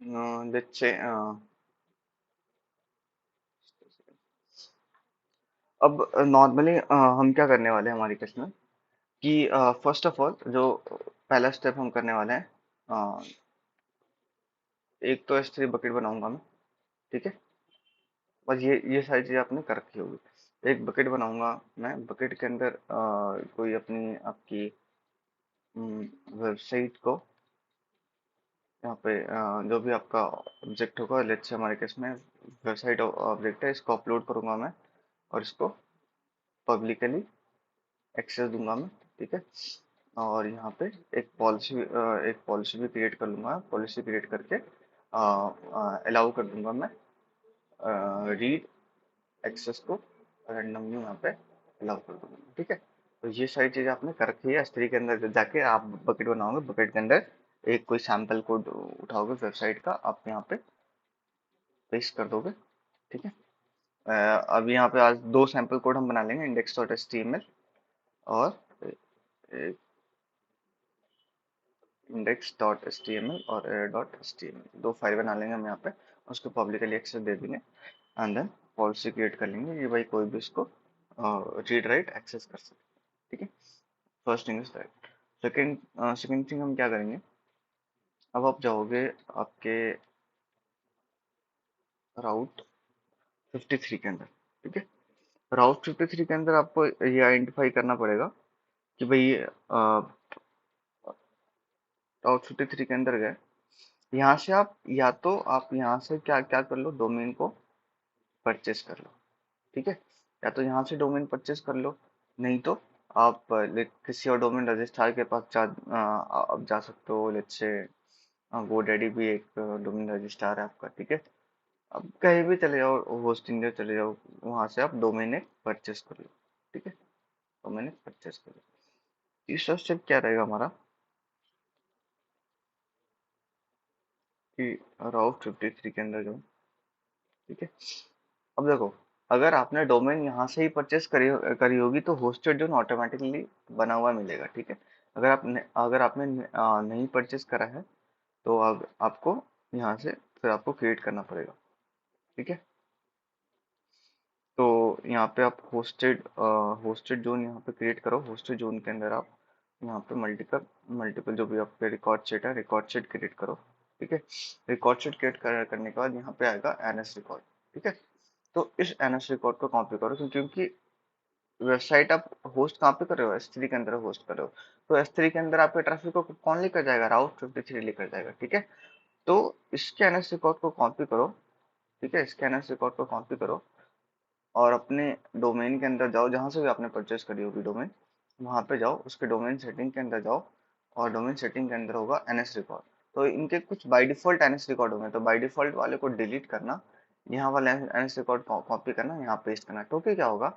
Let's say अब normally हम क्या करने वाले हैं हमारी केस में कि फर्स्ट ऑफ ऑल जो पहला स्टेप हम करने वाले हैं, अ, एक तो S3 बकेट बनाऊंगा मैं। ठीक है, बस ये सारी चीज़ आपने कर रखी होगी। एक बकेट बनाऊंगा मैं, बकेट के अंदर कोई अपनी आपकी वेबसाइट को, यहाँ पे जो भी आपका ऑब्जेक्ट होगा, लेट्स से हमारे केस में वेबसाइट ऑब्जेक्ट है, इसको अपलोड करूंगा मैं और इसको पब्लिकली एक्सेस दूंगा मैं। ठीक है, और यहाँ पे एक पॉलिसी भी क्रिएट कर लूंगा। पॉलिसी क्रिएट करके अलाउ कर दूंगा मैं रीड एक्सेस को रैंडमली यहाँ पे अलाउ कर दूंगा। ठीक है, तो ये सारी चीज़ें आपने कर रखी है। S3 के अंदर जाके आप बकेट बनाओगे, बकेट के अंदर एक कोई सैम्पल कोड उठाओगे वेबसाइट का, आप यहाँ पे पेस्ट कर दोगे। ठीक है, अब यहाँ पे आज दो सैम्पल कोड हम बना लेंगे, index.html और index.html और error.html, दो फाइल बना लेंगे हम यहाँ पे, उसको पब्लिकली एक्सेस दे देंगे एंड देन पॉलिसी क्रिएट कर लेंगे कि भाई कोई भी इसको रीड राइट एक्सेस कर सके। ठीक है, first thing is that. Second thing हम क्या करेंगे, अब आप जाओगे आपके राउट 53 के अंदर। ठीक है, राउट 53 के अंदर आपको ये आइडेंटिफाई करना पड़ेगा कि भाई राउट 53 के अंदर गए, यहाँ से आप या तो आप यहाँ से क्या क्या कर लो, डोमेन को परचेस कर लो। ठीक है, या तो यहाँ से डोमेन परचेस कर लो, नहीं तो आप किसी और डोमेन रजिस्ट्रार के पास आप जा सकते हो। लेट्स से GoDaddy भी एक डोमेन रजिस्ट्रार है आपका। ठीक है, अब कहीं भी चले जाओ, होस्टिंग में चले जाओ, वहां से आप डोमेन एक परचेस कर लो। ठीक है, डोमेन एक परचेस कर लो। तीसरा स्टेप क्या रहेगा हमारा कि राउट 53 के अंदर जाओ। ठीक है, अब देखो, अगर आपने डोमेन यहाँ से ही परचेस करी होगी तो होस्टेड जो ऑटोमेटिकली बना हुआ मिलेगा। ठीक है, अगर आपने नहीं परचेस करा है तो आपको यहाँ से फिर आपको क्रिएट करना पड़ेगा। ठीक है, तो यहाँ पे आप होस्टेड जोन यहाँ पे क्रिएट करो। होस्टेड जोन के अंदर आप यहाँ पे मल्टीपल मल्टीपल जो भी आपके रिकॉर्ड सेट है, रिकॉर्ड सेट क्रिएट करो। ठीक है, रिकॉर्ड सेट करने के बाद यहाँ पे आएगा एनएस रिकॉर्ड। ठीक है, तो इस एनएस रिकॉर्ड को कॉपी करो, क्योंकि वेबसाइट आप होस्ट कहाँ पे कर रहे हो, S3 के अंदर होस्ट कर रहे हो। तो S3 के अंदर आपके ट्रैफिक को कौन लेकर जाएगा, राउट 53 लेकर जाएगा। ठीक है, तो इसके एनएस रिकॉर्ड को कॉपी करो। ठीक है, इसके एनएस रिकॉर्ड को कॉपी करो और अपने डोमेन के अंदर जाओ, जहां से भी आपने परचेस करी होगी डोमेन, वहां पे जाओ, उसके डोमेन सेटिंग के अंदर जाओ और डोमेन सेटिंग के अंदर होगा एनएस रिकॉर्ड। तो इनके कुछ बाय डिफॉल्ट एनएस रिकॉर्ड होंगे, तो बाय डिफॉल्ट वाले को डिलीट करना, यहाँ वाला एनएस रिकॉर्ड कॉपी करना, यहाँ पेस्ट करना। तो क्या होगा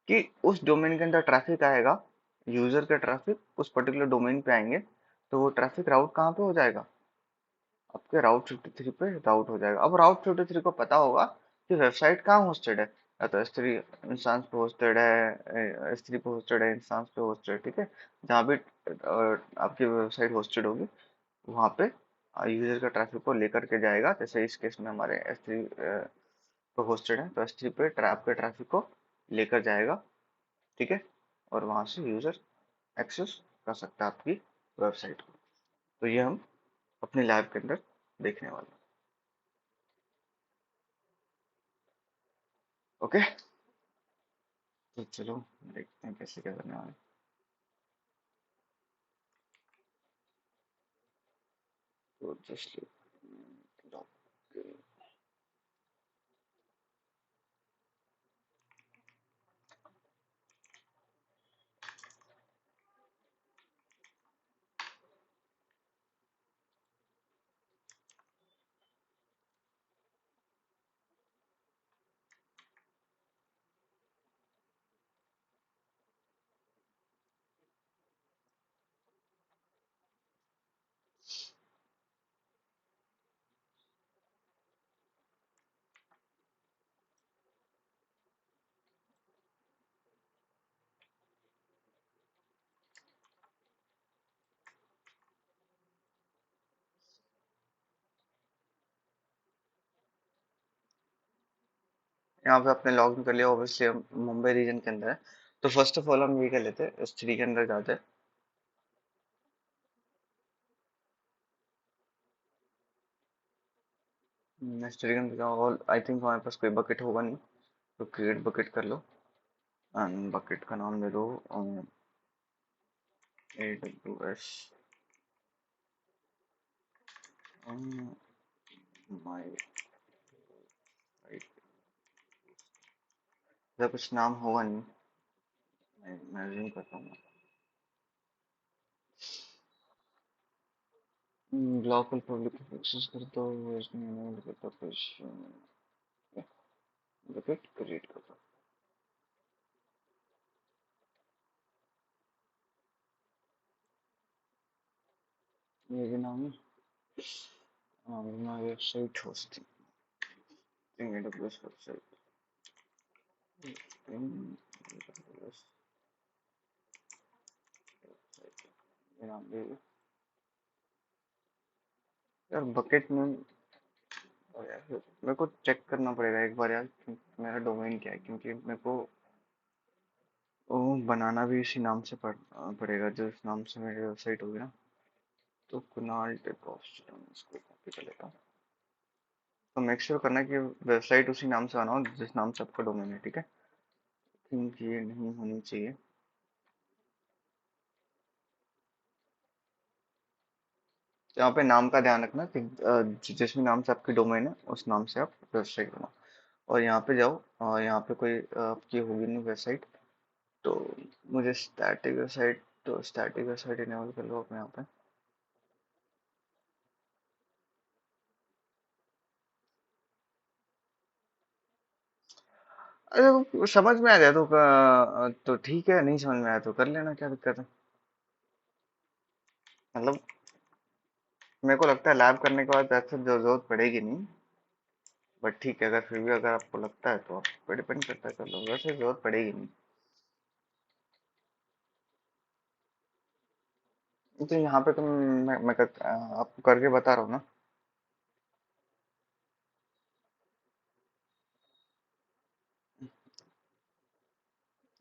कि उस डोमेन के अंदर ट्रैफिक आएगा, यूजर का ट्रैफिक उस पर्टिकुलर डोमेन पे आएंगे, तो वो ट्रैफिक राउट कहाँ पे हो जाएगा, आपके राउट 53 पे राउट हो जाएगा। अब राउट 53 को पता होगा कि वेबसाइट कहाँ होस्टेड है, या तो S3 इंस्टांस पे होस्टेड है, S3 पे होस्टेड है, इंस्टांस पे होस्टेड है। ठीक है, जहाँ भी आपकी वेबसाइट होस्टेड होगी वहाँ पे यूजर का ट्रैफिक को लेकर के जाएगा। जैसे इस केस में हमारे S3 पे होस्टेड है, तो S3 पे आपके ट्रैफिक को लेकर जाएगा। ठीक है, और वहाँ से यूजर एक्सेस कर सकता है आपकी वेबसाइट को। तो ये हम अपने लैब के अंदर देखने वाले हैं। ओके, तो चलो देखते हैं कैसे क्या करने वाले हैं। तो जस्ट यहाँ पे आपने लॉग इन कर लिया, ऑब्वियसली हम मुंबई रीजन के अंदर है। तो फर्स्ट ऑफ ऑल हम ये कर लेते हैं, S3 के अंदर जाते हैं। S3 के अंदर जाओ, और आई थिंक हमारे पास कोई बकेट होगा नहीं, तो क्रिएट बकेट कर लो। एंड बकेट का नाम दे दो AWS माई, कुछ नाम होगा नहीं, मैं ज़ूम करता हूँ। ब्लॉक और पब्लिक एक्सेस कर दो, इसमें करता कुछ बकेट क्रिएट कर दो। ये भी नाम है, website hosting, AWS website, AWS website, ये नाम दे दो। यार बकेट में, और यार मेरे को चेक करना पड़ेगा एक बार यार कि मेरा डोमेन क्या है, क्योंकि मेरे को वो बनाना भी इसी नाम से पड़ेगा, जो इस नाम से मेरी वेबसाइट होगी ना। तो कुणाल टेक ऑफ, इसको कॉपी कर लेता हूँ। तो मेक श्योर करना कि वेबसाइट उसी नाम से बनाओ जिस नाम से आपका डोमेन है, ठीक है? क्योंकि ये नहीं होनी चाहिए। तो यहाँ पे नाम का ध्यान रखना कि जिस भी नाम से आपकी डोमेन है उस नाम से आप वेबसाइट बनाओ। और यहाँ पे जाओ, यहाँ पे कोई आपकी होगी नहीं वेबसाइट, तो मुझे स्टैटिक वेबसाइट, तो स्टैटिक वेबसाइट इनेबल कर लो अपने यहाँ पे। अरे वो समझ में आ जाए तो ठीक है, नहीं समझ में आया तो कर लेना, क्या दिक्कत है? मतलब मेरे को लगता है लैब करने के बाद अक्सर जरूरत पड़ेगी नहीं, बट ठीक है, अगर फिर भी अगर आपको लगता है तो आप पे डिपेंड करता है, कर लो, वैसे जरूरत पड़ेगी नहीं। तो यहाँ पे तुम, आपको करके बता रहा हूँ ना।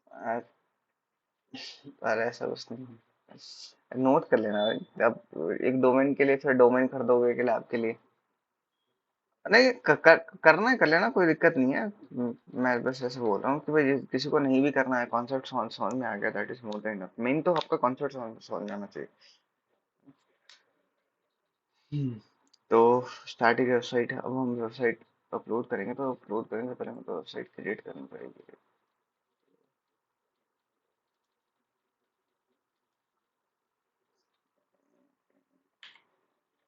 आ- अरे ऐसा कुछ नहीं, नोट कर लेना भाई। अब एक डोमेन के लिए फिर डोमेन खरीदोगे के लिए आपके लिए, नहीं करना है कर लेना, कोई दिक्कत नहीं है। मैं बस ऐसे बोल रहा हूँ कि भाई किसी को नहीं भी करना है, कॉन्सेप्ट समझ समझ में आ गया, that is more than enough. Main तो आपका कॉन्सेप्ट समझ समझ में आना चाहिए। हम्म। तो स्टैटिक वेबसाइट है, अब हम वेबसाइट अपलोड करेंगे, तो अपलोड करेंगे तो पहले हमको वेबसाइट क्रिएट करनी पड़ेगी।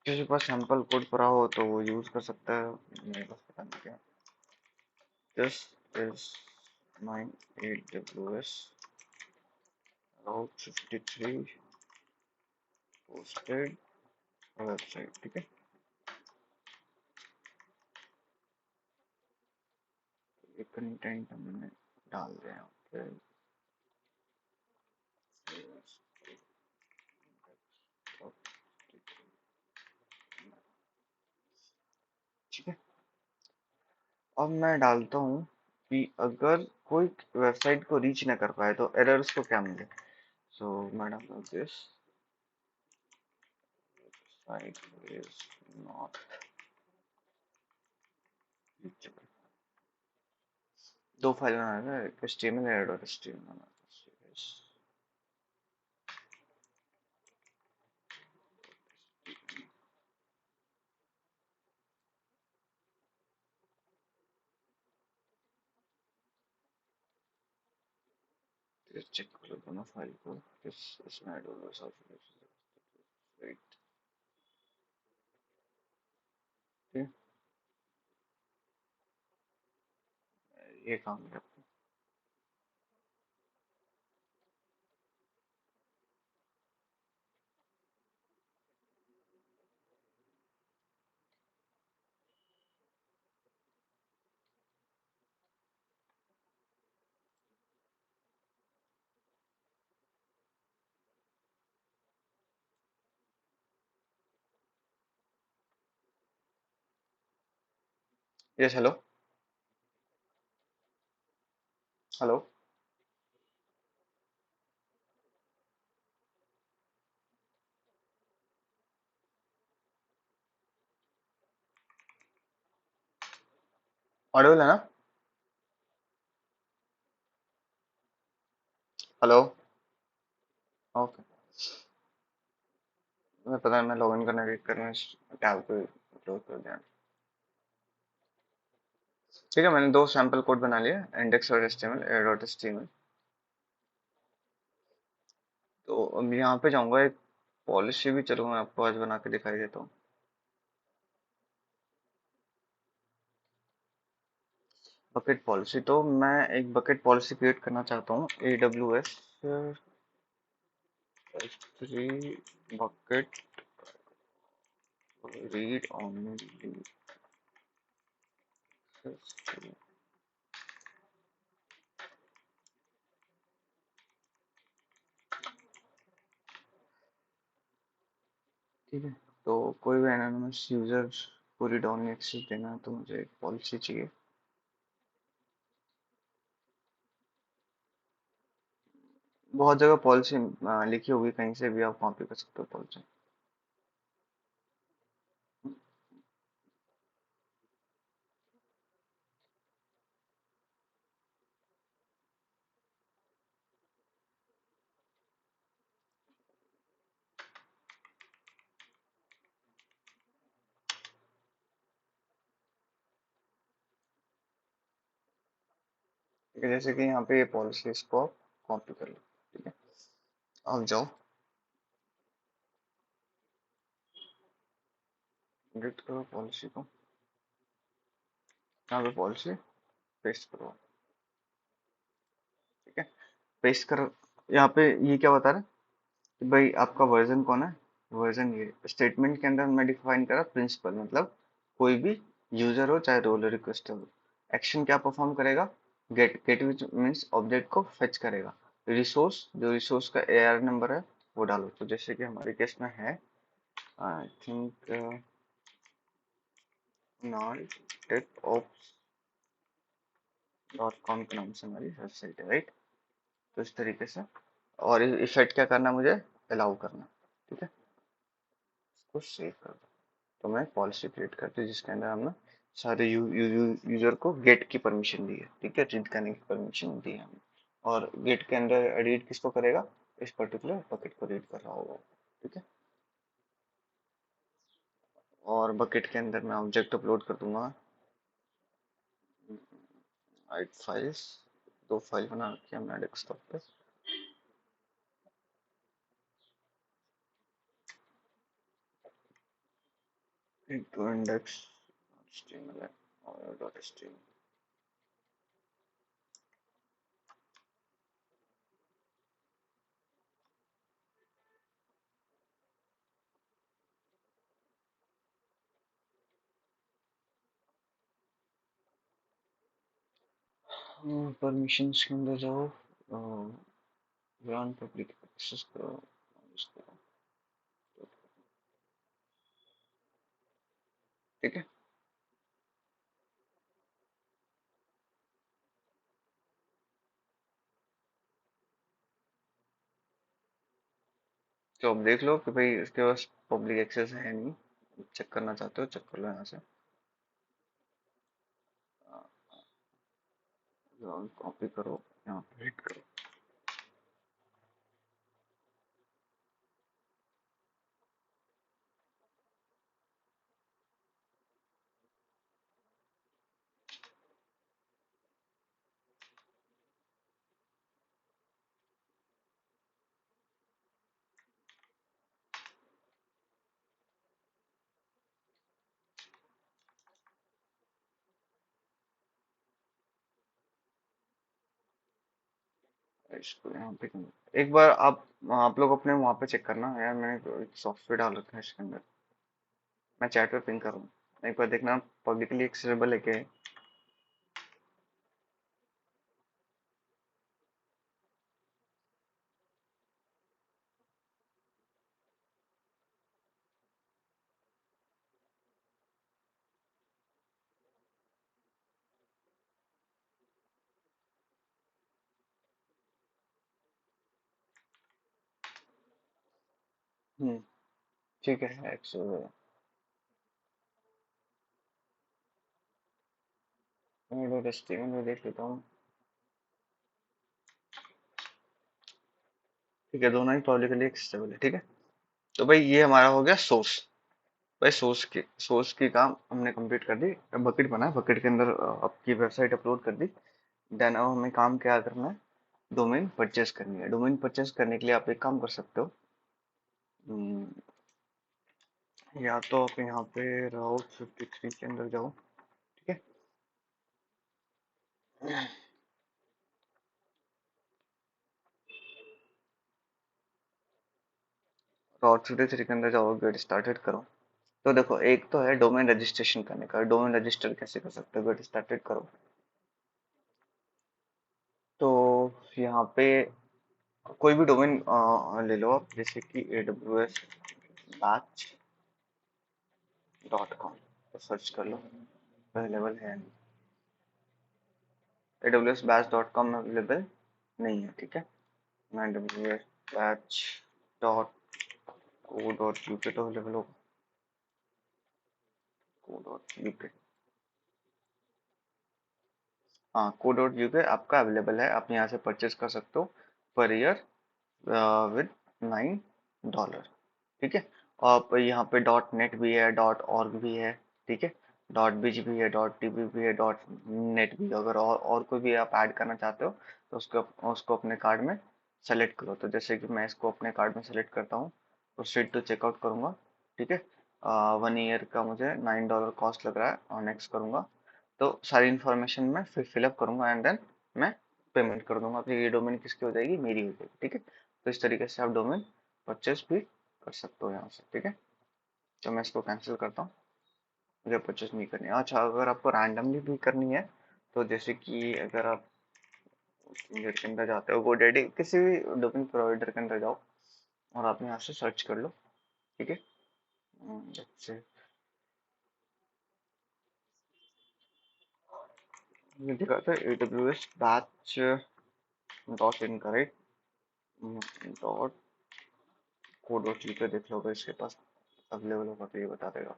किसी के पास सैंपल कोड पड़ा हो तो वो यूज कर सकता है, मेरे पास पता नहीं क्या। This is my AWS Route 53 posted website, ठीक है? ये कंटेंट हमने डाल दिया यहाँ पे, ठीक है। अब मैं डालता हूँ कि अगर कोई वेबसाइट को रीच ना कर पाए तो एरर्स को क्या मिले। सो मैं डालता हूँ this site is not reachable. दो फाइल बनाना है, HTML एरर और HTML बनाना है। चेक कर लो दोनों फाइल को, इसमें ऐड होगा सब, राइट? ठीक है, ये काम है। Yes, hello. हेलो। ऑडिबल है ना? हेलो। ओके। मैं पता है, मैं लॉगिन करना एडिट करना टैब को क्लोज कर दिया। ठीक है, मैंने दो सैंपल कोड बना लिए, इंडेक्स और एचटीएमएल डॉट एचटीएमएल। तो अब यहाँ पे जाऊंगा, एक पॉलिसी भी चलो मैं आपको आज बना के दिखाई देता हूँ। बकेट पॉलिसी, तो मैं एक बकेट पॉलिसी क्रिएट करना चाहता हूँ, AWS S3 bucket read only. ठीक है, तो कोई भी एनोनिमस यूजर को रीड ऑनली एक्सेस देना है, तो मुझे एक पॉलिसी चाहिए। बहुत जगह पॉलिसी लिखी होगी, कहीं से भी आप कॉपी कर सकते हो पॉलिसी। ठीक है, जैसे कि यहाँ पे ये पॉलिसी, इसको आप कॉपी कर लो। ठीक है, अब जाओ, एडिट करो पॉलिसी को, यहाँ पे पॉलिसी पेस्ट करो। ठीक है, पेस्ट कर। यहाँ पे ये क्या बता रहा है कि भाई आपका वर्जन कौन है। वर्जन ये स्टेटमेंट के अंदर मैं डिफाइन करा प्रिंसिपल, मतलब कोई भी यूजर हो चाहे रोल रिक्वेस्ट हो, एक्शन क्या परफॉर्म करेगा। Get get which means object को फेच करेगा। रिसोर्स, जो रिसोर्स का AR नंबर है वो डालो, तो जैसे कि हमारे केस में है, I think not take off .com के नाम से हमारी वेबसाइट है, राइट। तो इस तरीके से, और इफेक्ट क्या करना, मुझे अलाउ करना। ठीक है, इसको सेव कर दो। तो मैं पॉलिसी क्रिएट करती हूँ जिसके अंदर हमने सारे यूजर को गेट की परमिशन दी है। ठीक है, रीड करने की परमिशन दी है हमने। और गेट के अंदर एडिट किसको करेगा, इस पर्टिकुलर बकेट को रीड कर रहा होगा। ठीक है, और बकेट के अंदर मैं ऑब्जेक्ट अपलोड कर दूंगा, हाइड फाइल्स। दो फाइल बना रखी है हमने डेस्कटॉप पे। एक तो इंडेक्स HTML है और डॉट HTML। परमिशंस के अंदर जाओ, ग्रांट पब्लिक एक्सेस करो इसको। ठीक है, तो अब देख लो कि भाई इसके पास पब्लिक एक्सेस है नहीं। चेक करना चाहते हो, चेक कर लो यहाँ से। कॉपी करो, यहाँ पे हिट करो। इसको यहाँ पे एक बार आप लोग अपने वहाँ पे चेक करना यार, मैंने एक सॉफ्टवेयर डाल रखा है इसके अंदर। मैं चैट पे पिंग कर रहा हूँ, एक बार देखना पब्लिकली एक्सेसिबल है क्या है। हम्म। ठीक है, एक्सो मैं देख लेता हूँ। ठीक है, दोनों ही पब्लिकली एक्सेसिबल है। ठीक है, तो भाई ये हमारा हो गया सोर्स। भाई सोर्स की काम हमने कंप्लीट कर दी। बकेट बना, बकेट के अंदर आपकी वेबसाइट अपलोड कर दी। देन अब हमें काम क्या करना है, डोमेन परचेस करनी है। डोमेन परचेस करने के लिए आप एक काम कर सकते हो। हम्म, या तो आप यहाँ पे राउट 53 के अंदर जाओ। ठीक है, राउट 53 के अंदर जाओ, गेट स्टार्टेड करो। तो देखो, एक तो है डोमेन रजिस्ट्रेशन करने का। डोमेन रजिस्टर कैसे कर सकते हो, गेट स्टार्टेड करो। तो यहाँ पे कोई भी डोमेन ले लो आप, जैसे कि aws-batch.com तो सर्च कर लो, अवेलेबल है। aws-batch.com में अवेलेबल नहीं है। ठीक है, मैं aws-batch.co.uk तो अवेलेबल होगा, co.uk। हाँ, co.uk आपका अवेलेबल है, आप यहाँ से परचेज कर सकते हो पर ईयर विद $9। ठीक है, और आप यहाँ पे डॉट नेट भी है, डॉट ऑर्ग भी है। ठीक है, डॉट बिज भी है, डॉट टीबी भी है, डॉट नेट भी है। अगर और कोई भी आप ऐड करना चाहते हो तो उसको अपने कार्ड में सेलेक्ट करो। तो जैसे कि मैं इसको अपने कार्ड में सेलेक्ट करता हूँ, प्रोसीड टू चेकआउट करूंगा। ठीक है, 1 ईयर का मुझे $9 कॉस्ट लग रहा है, और नेक्स्ट करूंगा। तो सारी इन्फॉर्मेशन मैं फिर फिलअप करूंगा एंड देन मैं पेमेंट कर दूंगा। तो ये डोमेन किसकी हो जाएगी, मेरी हो जाएगी। ठीक है, तो इस तरीके से आप डोमेन परचेज भी कर सकते हो यहाँ से। ठीक है, तो मैं इसको कैंसिल करता हूँ, मुझे परचेज नहीं करनी है। अच्छा, अगर आपको रैंडमली भी करनी है, तो जैसे कि अगर आप गेट के अंदर जाते हो, गोडैडी किसी भी डोमेन प्रोवाइडर के अंदर जाओ और आप यहाँ से सर्च कर लो। ठीक है, जैसे ये दिखाता है AWS batch dot in correct dot co dot UK, देख लो अगर इसके पास अवेलेबल होगा तो ये बता देगा।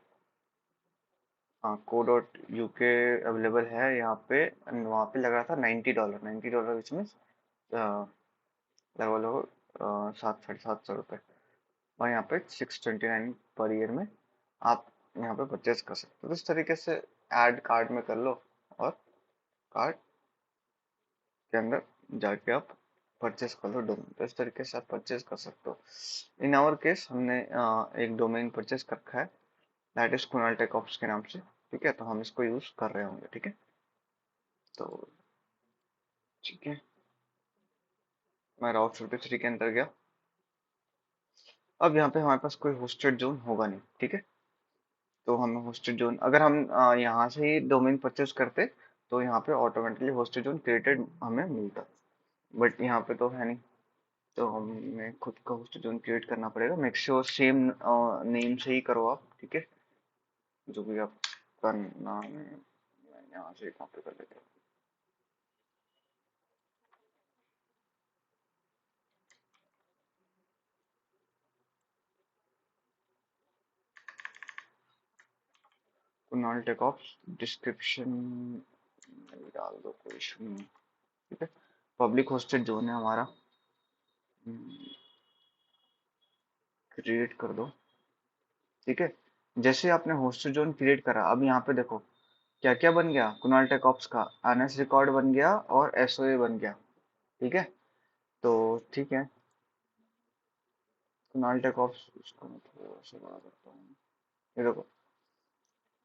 हाँ, को डॉट यूके अवेलेबल है यहाँ पे। and वहाँ पे लग रहा था $90, $90 विच मीन्स लगभग लगभग 700 साढ़े 700 रुपये। और यहाँ पे 629 पर ईयर में आप यहाँ पे परचेज कर सकते हो। तो इस तरीके से ऐड कार्ड में कर लो, और कार्ड के अंदर जाके आप परचेज कर लो डोमेन। तो इस तरीके से आप परचेज कर सकते हो। इन आवर केस हमने एक डोमेन परचेज कर रखा है, that is Kunal tech ops के नाम से। ठीक है, तो हम इसको यूज कर रहे होंगे। ठीक है, तो ठीक है, मैं राउट 53 के अंदर गया। अब यहाँ पे हमारे पास कोई होस्टेड जोन होगा नहीं। ठीक है, तो हमें होस्टेड जोन, अगर हम यहाँ से ही डोमेन परचेज करते तो यहाँ पे ऑटोमेटिकली होस्टेड जोन क्रिएटेड हमें मिलता, बट यहाँ पे तो है नहीं। तो हमें खुद का होस्टेड जोन क्रिएट करना पड़ेगा। मेक श्योर सेम नेम से ही करो आप। ठीक है, जो भी आपका नाम है, मैं यहाँ से कॉपी कर लेता हूँ। कुणाल टेकऑप्स, डिस्क्रिप्शन डाल दो, कोई इशू नहीं। ठीक है, पब्लिक होस्टेड जोन है हमारा, क्रिएट कर दो। ठीक है, जैसे आपने होस्टेड जोन क्रिएट करा, अब यहाँ पे देखो क्या क्या बन गया। कुणाल टेकऑप्स का एनएस रिकॉर्ड बन गया और एसओए बन गया। ठीक है, तो ठीक है, कुणाल टेकऑप्स इसको मैं थोड़ा सा बड़ा करता हूँ। ये देखो,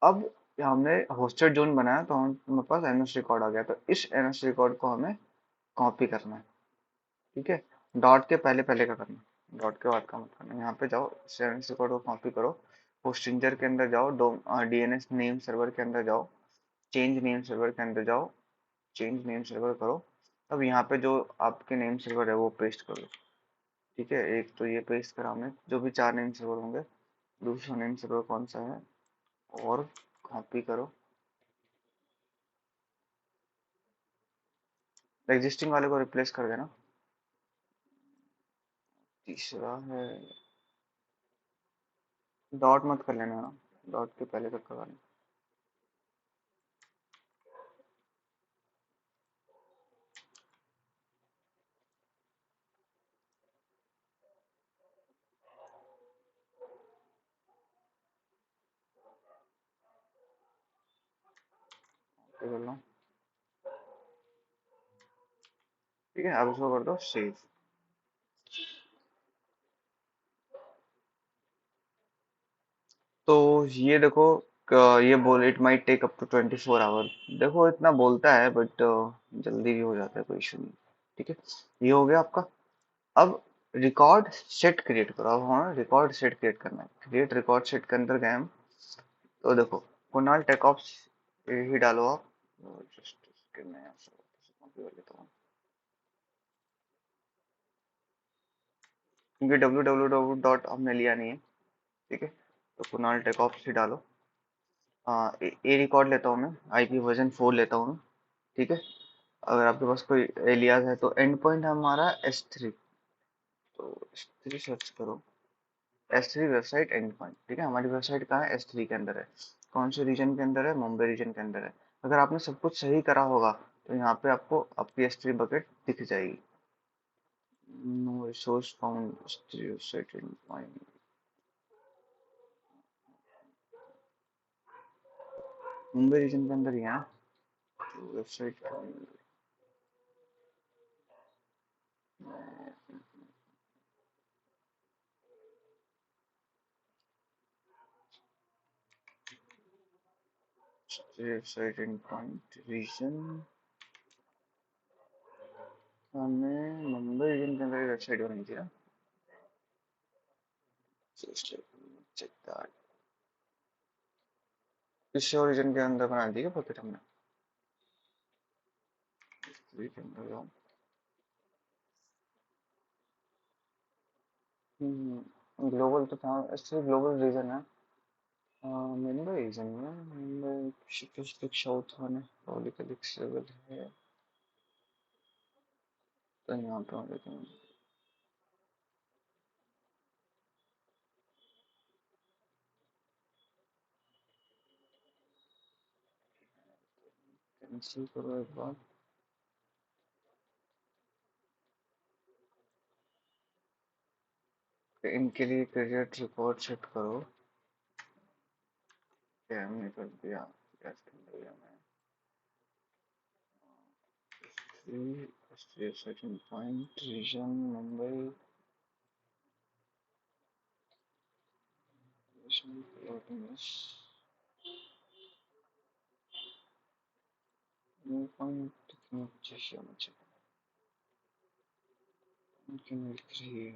अब हमने होस्टेड जोन बनाया तो हमारे पास एनएस रिकॉर्ड आ गया। तो इस एनएस रिकॉर्ड को हमें कॉपी करना है। ठीक है, डॉट के पहले पहले का करना, डॉट के बाद का मत करना। यहाँ पे जाओ, एनएस रिकॉर्ड को कॉपी करो, होस्टिंजर के अंदर जाओ, डीएनएस नेम सर्वर के अंदर जाओ, चेंज नेम सर्वर के अंदर जाओ, चेंज नेम सर्वर करो। अब यहाँ पे जो आपके नेम सर्वर है वो पेस्ट करो। ठीक है, एक तो ये पेस्ट करा हमने, जो भी 4 नेम सर्वर होंगे। दूसरा नेम सर्वर कौन सा है, और कॉपी करो, एग्जिस्टिंग वाले को रिप्लेस कर देना। तीसरा है डॉट मत कर लेना, डॉट के पहले तक करवाना। कर लो। ठीक है, अब इसको कर दो सेव। तो ये देखो, ये बोल it might take up to 24 hour. देखो इतना बोलता है बट जल्दी भी हो जाता है, कोई इशू नहीं। ठीक है, ये हो गया आपका। अब रिकॉर्ड सेट क्रिएट करो। अब हमें रिकॉर्ड सेट क्रिएट करना है। क्रिएट रिकॉर्ड सेट के अंदर गए हम। तो देखो, कुणाल टेकऑप्स ही डालो आप। जस्ट इसके मैं आपसे कॉपी कर लेता हूँ, क्योंकि www डॉट हमने लिया नहीं है। ठीक है, तो कुणाल टेकऑप्स ही डालो। ए रिकॉर्ड लेता हूँ मैं, आईपी वर्जन 4 लेता हूँ। ठीक है, अगर आपके पास कोई एलियास है तो एंड पॉइंट हमारा S3। तो S3 सर्च करो। S3 website end point. ठीक है, हमारी वेबसाइट कहाँ है? S3 के अंदर है। कौन से रीजन के अंदर है? मुंबई रीजन के अंदर है। अगर आपने सब कुछ सही करा होगा तो यहाँ पे आपको आपकी S3 बकेट दिख जाएगी। No resource found, S3 website end point. Mumbai region के अंदर ही है website. Website end point region, हमें मुंबई रीजन के अंदर वेबसाइट बनाई थी ना। Check that. किसी और रीजन के अंदर बना दी है पॉकेट हमने? रीजन का ग्लोबल तो था, इससे ग्लोबल रीजन है। मुंबई रीजन में मुंबई स्पेसिफिक साउथ वन है, पॉलिटिकल लेवल है। तो यहाँ पे हम देखेंगे कैंसिल करो एक बार। इनके लिए क्रेडिट रिकॉर्ड सेट करो। क्या हमने कर दिया? क्या कर दिया मैं? Second point region Mumbai point मुझे मिल रही है।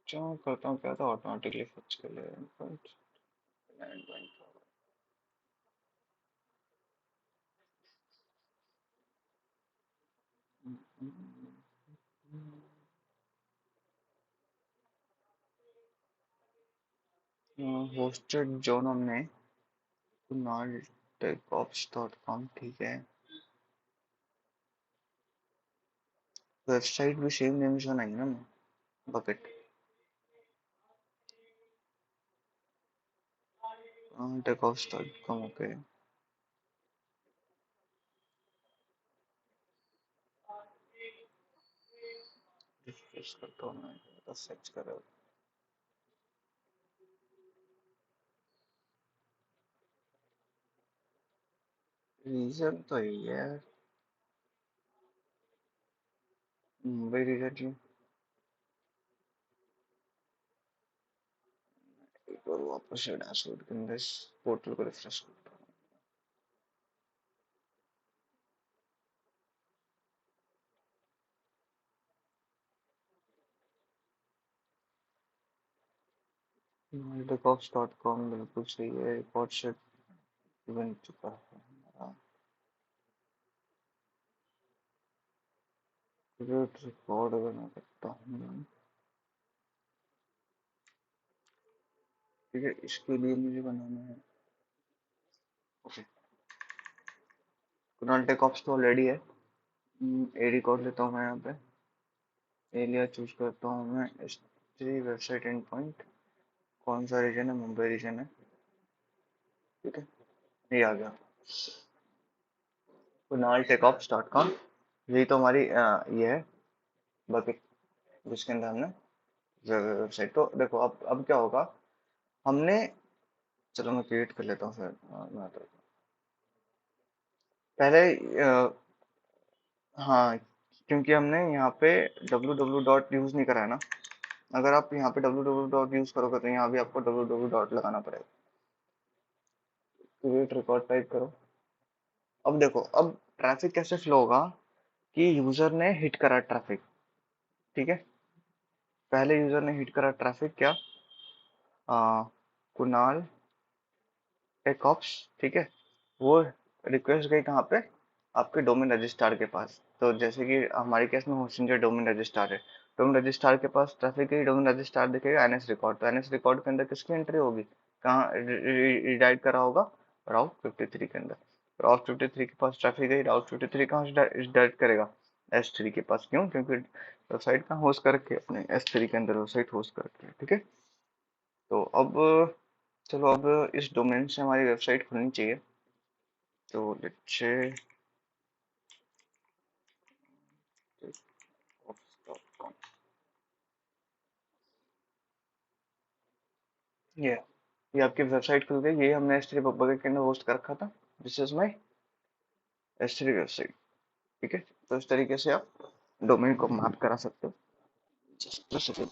जो करता हूँ क्या था, ऑटोमेटिकली फर्स्ट कर ले पॉइंट। होस्टेड जोन हमने कुणाल टेकऑप्स.com। ठीक है, वेबसाइट भी सेम नेम से बनाई ना बकेट। टेकऑप्स.com। ओके, रिफ्रेश करता हूँ मैं, बस सर्च कर रहा हूँ। रीजन तो यही है, मुंबई रीजन की। एक बार वापस से डैशबोर्ड के अंदर इस पोर्टल को रिफ्रेश करता हूँ। टेकऑप्स.com बिल्कुल सही है, रिकॉर्ड सेट बन चुका है हमारा। क्रिएट रिकॉर्ड बना सकता हूँ। ठीक है, इसके लिए मुझे बनाना है। ओके, कुणाल टेकऑप्स तो ऑलरेडी है, ए रिकॉर्ड लेता हूँ मैं यहाँ पे। एरिया चूज करता हूँ मैं, S3 वेबसाइट एंड पॉइंट। कौन सा रीजन है? मुंबई रीजन है। ठीक है, ये आ गया। कुणाल टेकऑप्स डॉट कॉम, यही तो हमारी ये है बकेट, जिसके अंदर हमने वेबसाइट। तो देखो अब क्या होगा, हमने, चलो मैं क्रिएट कर लेता हूँ फिर। मैं तो पहले हाँ, क्योंकि हमने यहाँ पे www डॉट यूज नहीं करा है ना। अगर आप यहाँ पे www डॉट यूज करोगे तो यहाँ भी आपको www डॉट लगाना पड़ेगा। क्रिएट रिकॉर्ड टाइप करो। अब देखो, अब ट्रैफिक कैसे फ्लो होगा कि यूजर ने हिट करा ट्रैफिक। ठीक है, पहले यूजर ने हिट करा ट्रैफिक क्या, कुणाल टेकऑप्स। ठीक है, वो रिक्वेस्ट गई कहाँ पे, आपके डोमेन रजिस्ट्रार के पास। तो जैसे कि हमारे केस में होस्टिंजर डोमेन रजिस्ट्रार है, डोमेन रजिस्ट्रार के पास ट्रैफिक गई, डोमेन रजिस्ट्रार देखेगा एनएस रिकॉर्ड, तो एनएस रिकॉर्ड के अंदर किसकी एंट्री होगी, कहाँ रिडायरेक्ट करा होगा, राउट 53 के अंदर। राउट 53 के पास ट्रैफिक गई, राउट 53 कहाँ से डायरेक्ट करेगा, S3 के पास। क्यों? क्योंकि वेबसाइट कहाँ होस्ट करके, अपने S3 के अंदर वेबसाइट होस्ट करके। ठीक है, तो अब चलो, अब इस डोमेन से हमारी वेबसाइट खुलनी चाहिए। तो लेट्स से ये ये आपकी वेबसाइट खुल गई। ये हमने S3 बकेट के अंदर होस्ट कर रखा था। This is my S3 website. ठीक है, तो इस तरीके से आप डोमेन को मैप करा सकते हो। Just a second.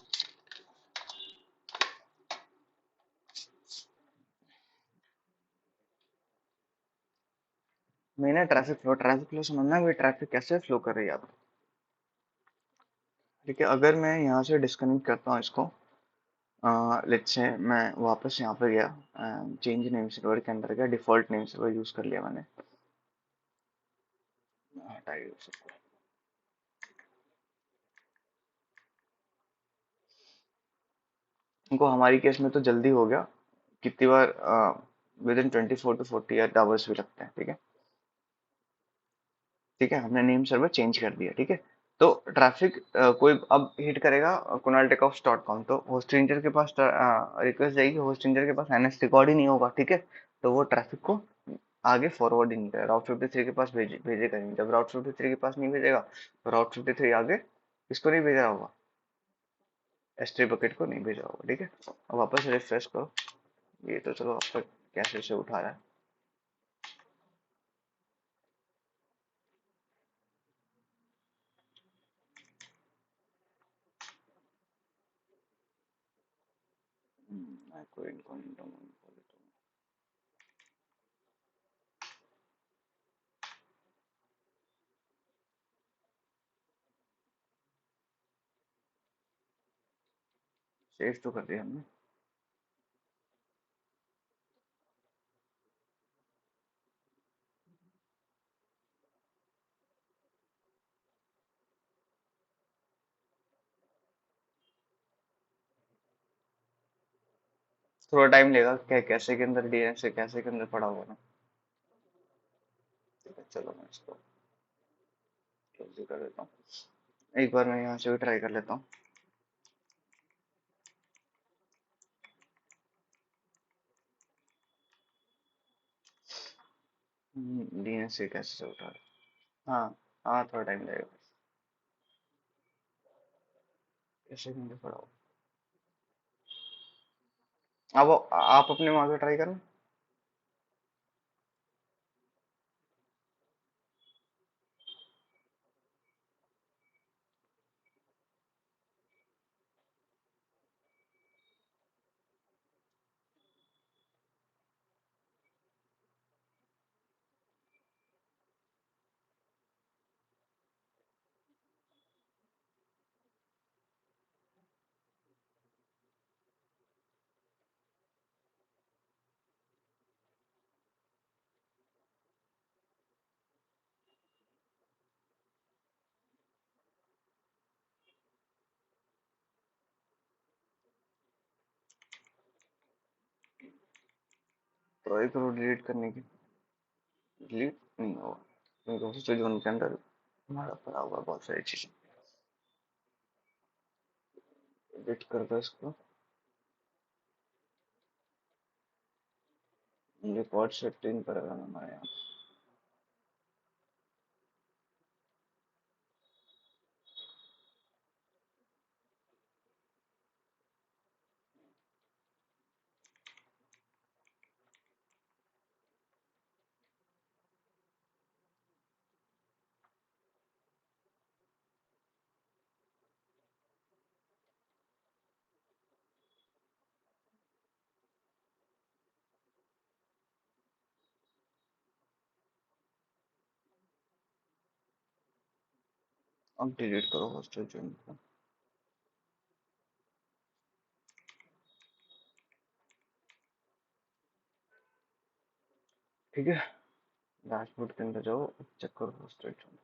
मैंने ट्रैफिक फ्लो समझना है, ट्रैफिक कैसे फ्लो कर रही है आप। ठीक है, अगर मैं यहाँ से डिस्कनेक्ट करता हूँ इसको, लेट्स से मैं वापस यहाँ पे गया, चेंज नेम सर्वर के अंदर गया, डिफॉल्ट नेम सर्वर यूज कर लिया मैंने, हटाइए सबको। इनको हमारी केस में तो जल्दी हो गया, कितनी बार विद इन 24 to 48 आवर्स भी लगते हैं। ठीक है, ठीक है, हमने नेम सर्वर चेंज कर दिया। ठीक है, तो ट्रैफिक कोई अब हिट करेगा कुणाल टेकऑफ्स डॉट कॉम, तो होस्ट रेंजर के पास रिक्वेस्ट जाएगी, होस्ट रेंजर के पास एनएस रिकॉर्ड ही नहीं होगा। ठीक है, तो वो ट्रैफिक को आगे फॉरवर्ड ही नहीं करेगा, राउट 53 के पास भेजेगा नहीं। जब राउट 53 के पास नहीं भेजेगा तो राउट 53 आगे किसको नहीं भेजा होगा, S3 बकेट को नहीं भेजा होगा। ठीक है, अब वापस रिफ्रेश करो। ये तो चलो आपका कैसे से उठा रहा है। कोई सेव तो कर दिया हमने। थोड़ा टाइम लेगा, क्या कैसे के अंदर डीएनएस से कैसे के अंदर पड़ा हुआ ना। ठीक है, चलो मैं इसको जल्दी कर देता हूँ। एक बार मैं यहाँ से भी ट्राई कर लेता हूँ। डीएनएस से कैसे से उठा रहा है। हाँ, हाँ थोड़ा टाइम लगेगा। कैसे के अंदर पड़ा हुआ। अब आप अपने वहां से ट्राई करना। ट्राई करो डिलीट करने की, डिलीट नहीं होगा क्योंकि उसी जोन के अंदर हमारा पड़ा हुआ बहुत सारी चीजें। एडिट कर दो इसको। रिकॉर्ड सेटिंग करेगा ना हमारे यहाँ। अब डिलीट करो हॉस्टल जो इनको। ठीक है, डैशबोर्ड के अंदर जाओ, चेक करो हॉस्टल जो।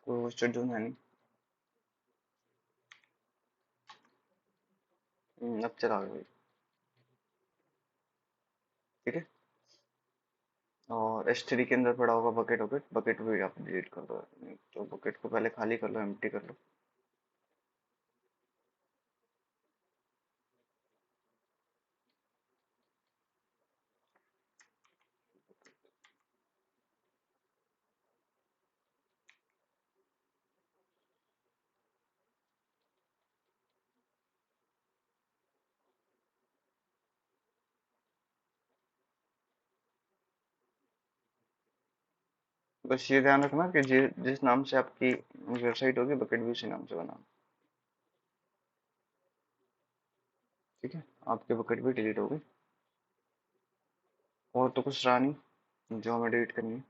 कोई हॉस्टल जो है नहीं। अब चला गया। ठीक है। और S3 के अंदर पड़ा होगा बकेट वकेट, बकेट भी आप डिलीट कर दो। तो बकेट को पहले खाली कर लो, एम्प्टी कर लो। बस ये ध्यान रखना कि जिस नाम से आपकी वेबसाइट होगी, बकेट भी उसी नाम से बना। ठीक है, आपके बकेट भी डिलीट हो गई। और तो कुछ रहा नहीं जो हमें डिलीट करनी है।